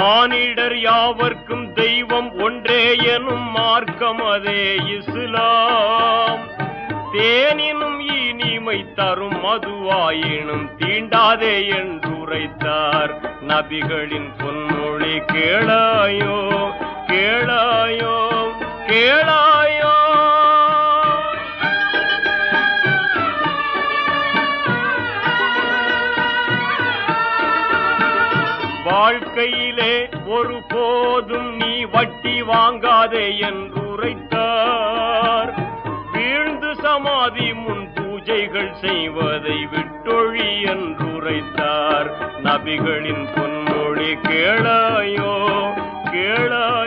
மானிடர் யாவர்க்கும் தெய்வம் ஒன்றே எனும் மார்க்கம் அதே இஸ்லாம். தேனினும் இனிமை தரும் மதுவாயினும் தீண்டாதே என்றுரைத்தார் நபிகளின் பொன்மொழி. கேளாயோ கேளாயோ கேளாயோ. வாழ்க்கையிலே ஒரு போதும் நீ வட்டி வாங்காதே என்றுரைத்தார். வீழ்ந்து சமாதி முன் பூஜைகள் செய்வதை விட்டொழி என்றுரைத்தார் நபிகளின் பொன்மொழி. கேளாயோ கேளாயோ.